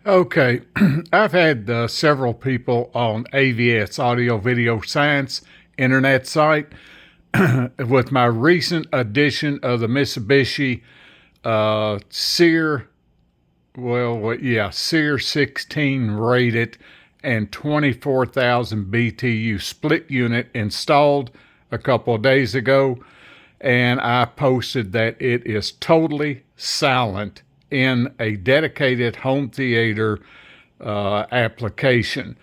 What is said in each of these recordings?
Okay, I've had several people on AVS, Audio Video Science, internet site, with my recent addition of the Mitsubishi Seer, Seer 16 rated and 24,000 BTU split unit installed a couple of days ago, and I posted that it is totally silent in a dedicated home theater application.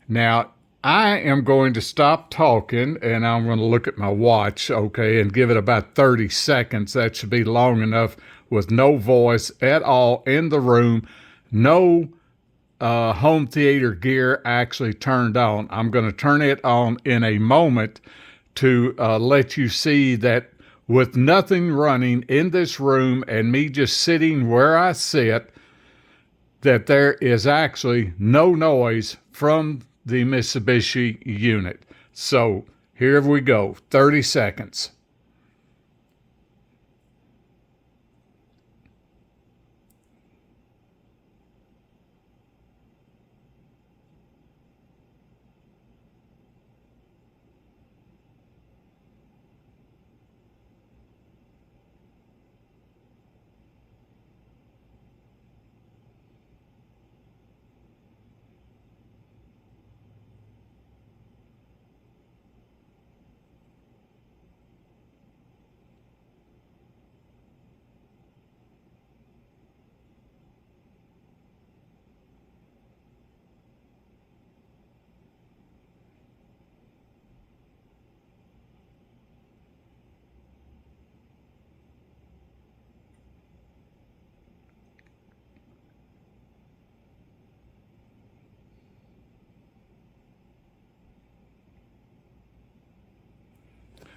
Now, I am going to stop talking and I'm going to look at my watch, okay, and give it about 30 seconds. That should be long enough with no voice at all in the room, no home theater gear actually turned on. I'm going to turn it on in a moment to let you see that with nothing running in this room and me just sitting where I sit, that there is actually no noise from the Mitsubishi unit. So here we go, 30 seconds.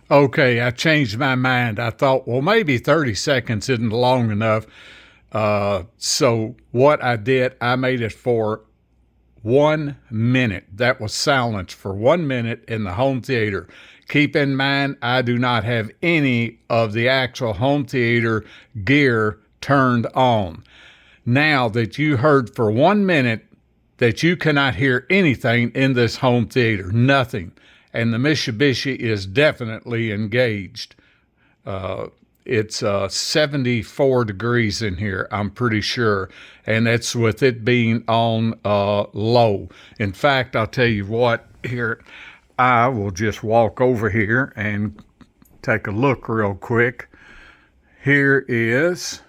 Okay, I changed my mind. I thought, well, maybe 30 seconds isn't long enough. So what I did, I made it for 1 minute. That was silence for 1 minute in the home theater. Keep in mind, I do not have any of the actual home theater gear turned on. Now that you heard for 1 minute that you cannot hear anything in this home theater, nothing. And the Mitsubishi is definitely engaged. It's 74 degrees in here, I'm pretty sure. And that's with it being on low. In fact, I'll tell you what, here, I will just walk over here and take a look real quick. Here is,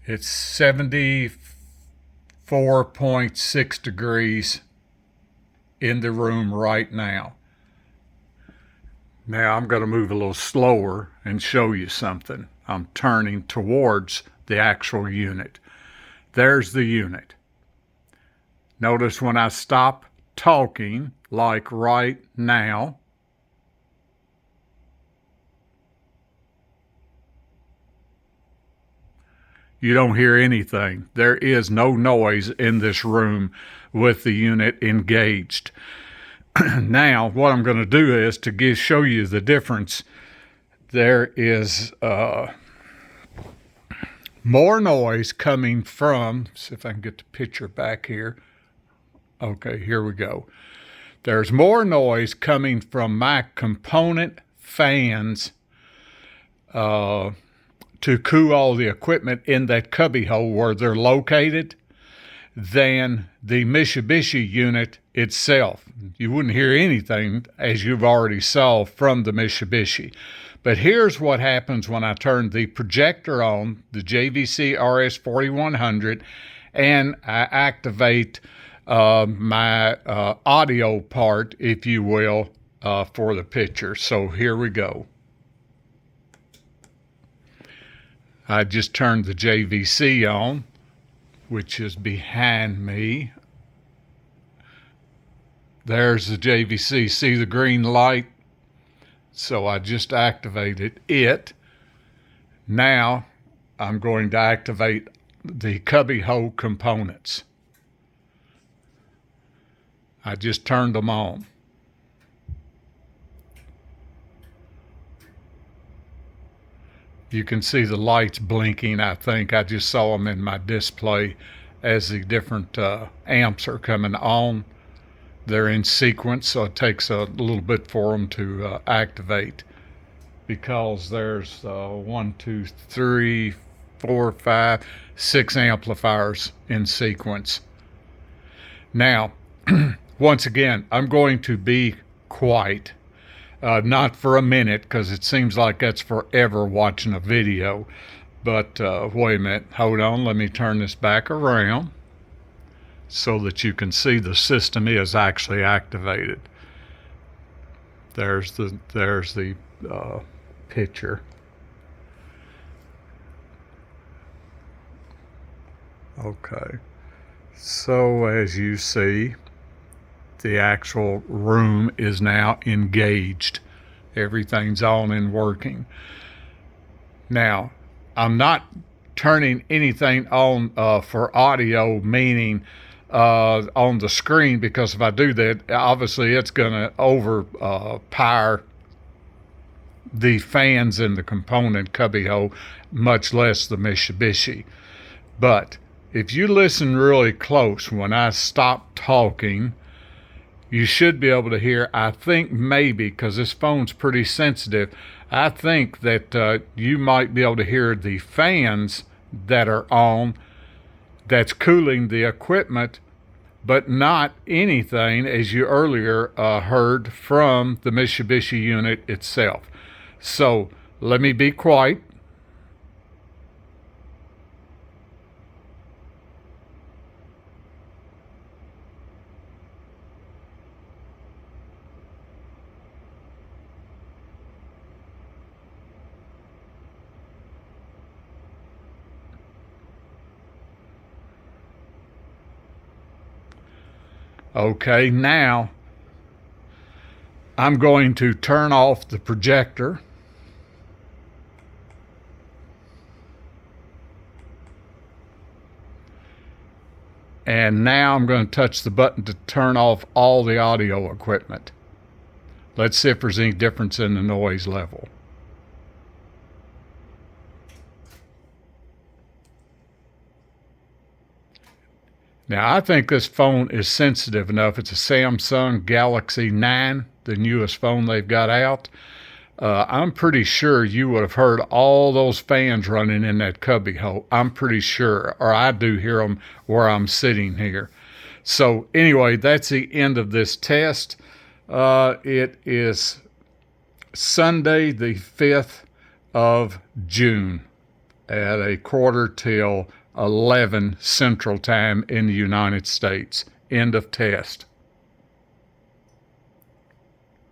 it's 74.6 degrees in the room right now. Now I'm going to move a little slower and show you something. I'm turning towards the actual unit. There's the unit. Notice when I stop talking, like right now, you don't hear anything. There is no noise in this room with the unit engaged. Now, what I'm going to do is to show you the difference. There is more noise coming from, see if I can get the picture back here. Okay, here we go. There's more noise coming from my component fans to cool all the equipment in that cubby hole where they're located than the Mitsubishi unit itself. You wouldn't hear anything, as you've already saw, from the Mitsubishi. But here's what happens when I turn the projector on, the JVC RS4100, and I activate my audio part, if you will, for the picture. So here we go. I just turned the JVC on, which is behind me. There's the JVC. See the green light? So I just activated it. Now I'm going to activate the cubby hole components. I just turned them on. You can see the lights blinking. I think I just saw them in my display as the different amps are coming on. They're in sequence, so it takes a little bit for them to activate, because there's 1, 2, 3, 4, 5, 6 amplifiers in sequence. Now, once again, I'm going to be quiet. Not for a minute, because it seems like that's forever watching a video. But wait a minute, hold on, let me turn this back around so that you can see the system is actually activated. There's the picture. Okay, so as you see, the actual room is now engaged. Everything's on and working. Now, I'm not turning anything on for audio, meaning on the screen, because if I do that, obviously it's going to overpower the fans in the component cubbyhole, much less the Mitsubishi. But if you listen really close, when I stop talking, you should be able to hear, I think maybe, because this phone's pretty sensitive, I think that you might be able to hear the fans that are on that's cooling the equipment, but not anything, as you earlier heard, from the Mitsubishi unit itself. So let me be quiet. Okay, now I'm going to turn off the projector. And now I'm going to touch the button to turn off all the audio equipment. Let's see if there's any difference in the noise level. Now, I think this phone is sensitive enough. It's a Samsung Galaxy 9, the newest phone they've got out. I'm pretty sure you would have heard all those fans running in that cubbyhole. I'm pretty sure, or I do hear them where I'm sitting here. So anyway, that's the end of this test. It is Sunday, the 5th of June at 11:15 Central Time in the United States. End of test.